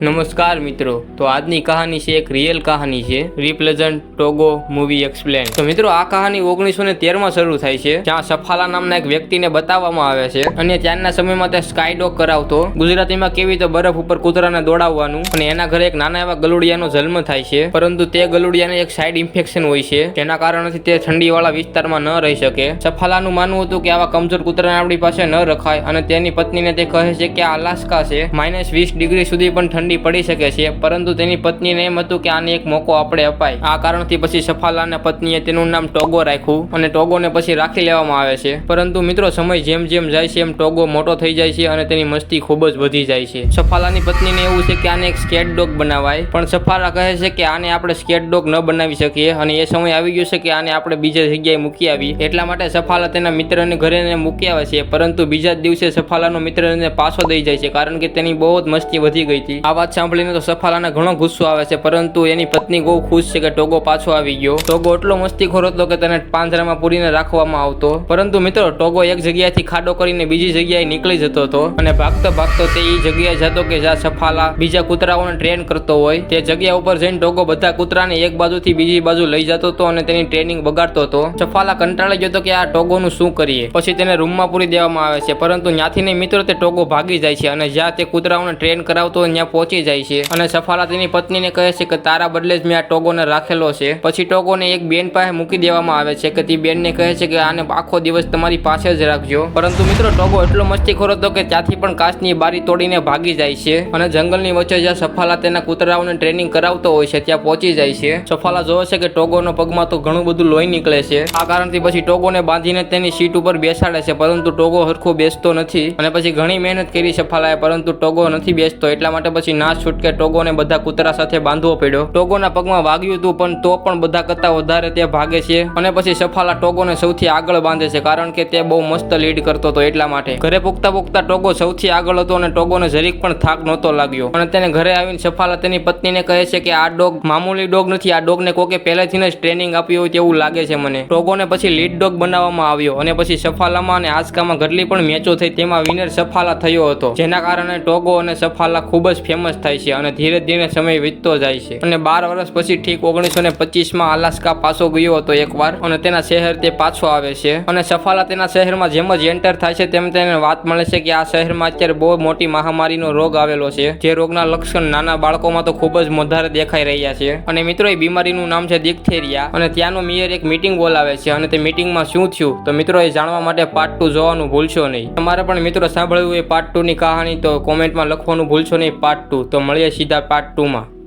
નમસ્કાર મિત્રો, તો આજની કહાની છે એક રિયલ કહાની છે રિપ્રેઝન્ટ ટોગો મૂવી એક્સપ્લેન। તો મિત્રો આ કહાની 1913માં શરૂ થાય છે, જ્યાં સફાલા નામના એક વ્યક્તિને બતાવવામાં આવે છે અને ત્યારના સમયમાં તે સ્કાય ડોગ કરાવતો। ગુજરાતીમાં કેવી તો બરફ ઉપર કૂતરાને દોડાવવાનું, અને એના ઘરે એક નાના એવા ગલુડિયાનો જન્મ થાય છે, પરંતુ તે ગલુડિયાને એક સાઇડ ઇન્ફેક્શન હોય છે, જેના કારણથી તે ઠંડીવાળા વિસ્તારમાં ન રહી શકે। સફાલાનું માનવું હતું કે આવા કમજોર કૂતરાને આપણી પાસે ન રખાય, અને તેની પત્નીને તે કહે છે કે આ અલાસ્કા છે, -20 ડિગ્રી સુધી પણ ઠંડી પડી શકે છે, પરંતુ તેની પત્નીને એમ હતું કે આને એક મોકો આપણે અપાય। આ કારણથી પછી સફાલાના પત્નીએ તેનું નામ ટોગો રાખ્યું, અને ટોગોને પછી રાખી લેવામાં આવે છે। પરંતુ મિત્રો સમય જેમ જેમ જાય છે એમ ટોગો મોટો થઈ જાય છે અને તેની મસ્તી ખૂબ જ વધી જાય છે। સફાલાની પત્નીને એવું છે કે આને એક સ્કેટ ડોગ બનાવાય, પણ સફાલા કહે છે કે આને આપણે સ્કેટ ડોગ ન બનાવી શકીએ, અને એ સમય આવી ગયો છે કે આને આપણે બીજા જગ્યાએ મૂકી આવી। એટલા માટે સફાલા તેના મિત્રને ઘરે મૂકી આવે છે, પરંતુ બીજા જ દિવસે સફાલાનો મિત્ર એને પાછો દઈ જાય છે, કારણ કે તેની બહુ જ મસ્તી વધી ગઈ હતી। આ વાત સાંભળીને તો સફાલાને ઘણો ગુસ્સો આવે છે, પરંતુ એની પત્ની બહુ ખુશ છે કે ટોગો પાછો આવી ગયો। ટોગો એટલો મસ્તીખોર હતો કે તેને પાંજરામાં પૂરીને રાખવામાં આવતો, પરંતુ મિત્રો ટોગો એક જગ્યાએથી ખાડો કરીને બીજી જગ્યાએ નીકળી જતો હતો, અને ભાગતો ભાગતો તે એ જગ્યાએ જતો કે જ્યાં સફાલા બીજા કૂતરાઓને ટ્રેન કરતો હોય। તે જગ્યા ઉપર જઈને ટોગો બધા કૂતરાને એક બાજુથી બીજી બાજુ લઈ જતો હતો અને તેની ટ્રેનિંગ બગાડતો હતો। સફાલા કંટાળી ગયો કે આ ટોગોનું શું કરીએ, પછી તેને રૂમમાં પૂરી દેવામાં આવે છે, પરંતુ ત્યાંથી નહીં મિત્રો તે ટોગો ભાગી જાય છે, અને જ્યાં તે કૂતરાઓને ટ્રેન કરાવતો ત્યાં પહોંચી જાય છે, અને સફાલા તેની પત્નીને કહે છે કે તારા બદલે જ મેં આ ટોગોને રાખેલો છે। પછી ટોગોને એક બેન પાસે મૂકી દેવામાં આવે છે, કે તે બેનને કહે છે કે આને આખો દિવસ તમારી પાસે જ રાખજો। પરંતુ મિત્રો ટોગો એટલો મસ્તીખોર હતો કે ત્યાંથી પણ કાચની બારી તોડીને ભાગી જાય છે, અને જંગલની વચ્ચે જ્યાં સફાલા તેના કૂતરાઓને ટ્રેનિંગ કરાવતો હોય છે ત્યાં પહોંચી જાય છે। સફાલા જોવે છે કે ટોગોનો પગમાં તો ઘણું બધું લોહી નીકળે છે। આ કારણથી પછી ટોગોને બાંધીને તેની સીટ ઉપર બેસાડે છે, પરંતુ ટોગો હરખું બેસતો નથી, અને પછી ઘણી મહેનત કરી સફાલાએ, પરંતુ ટોગો નથી બેસતો। એટલા માટે પછી ના છૂટકે ટોગોને બધા કૂતરા સાથે બાંધવો પડ્યો। ટોગોના પગમાં વાગ્યું હતું, પણ તો પણ બધા કરતા વધારે તે ભાગે છે, અને પછી સફાલા ટોગોને સૌથી આગળ બાંધે છે, કારણ કે તે બહુ મસ્ત લીડ કરતો હતો એટલા માટે। ઘરે પૂગતા પૂગતા ટોગો સૌથી આગળ હતો, અને ટોગોને જરીક પણ થાક નહોતો લાગ્યો, અને તેને ઘરે આવીને સફાલા તેની પત્નીને કહે છે કે આ ડોગ મામૂલી ડોગ નથી, આ ડોગને કોકે પહેલેથી જ ટ્રેનિંગ આપી હોય તેવું લાગે છે મને। ટોગોને પછી લીડ ડોગ બનાવવામાં આવ્યો, અને પછી સફાલામાં અને આસ્કામાં કેટલી પણ મેચો થઈ તેમાં વિનર સફાલા થયો હતો, જેના કારણે ટોગો અને સફાલા ખૂબ જ ફેમસ થાય છે, અને ધીરે ધીરે સમય વીતતો જાય છે, અને 12 વર્ષ પછી ઠીક 1925માં અલાસ્કા પાછો ગયો હતો એકવાર, અને તેના શહેર તે પાછો આવે છે, અને સફાલા તેના શહેરમાં જેમ જ એન્ટર થાય છે તેમ તેને વાત મળે છે કે આ શહેરમાં અત્યારે બહુ મોટી મહામારીનો રોગ આવેલો છે, જે રોગના લક્ષણ નાના બાળકોમાં તો ખૂબ જ વધારે દેખાઈ રહ્યા છે, અને મિત્રો એ બીમારીનું નામ છે ડિપ્થેરિયા। અને ત્યાંનો મેયર એક મીટિંગ બોલાવે છે, અને તે મીટિંગમાં શું થયું તો મિત્રો એ જાણવા માટે પાર્ટ 2 જોવાનું ભૂલશો નહીં। તમારે પણ મિત્રો સાંભળવું એ પાર્ટ 2 ની કહાની તો કોમેન્ટમાં લખવાનું ભૂલશો નહીં પાર્ટ 2। તો મળીએ સીધા પાર્ટ 2 માં।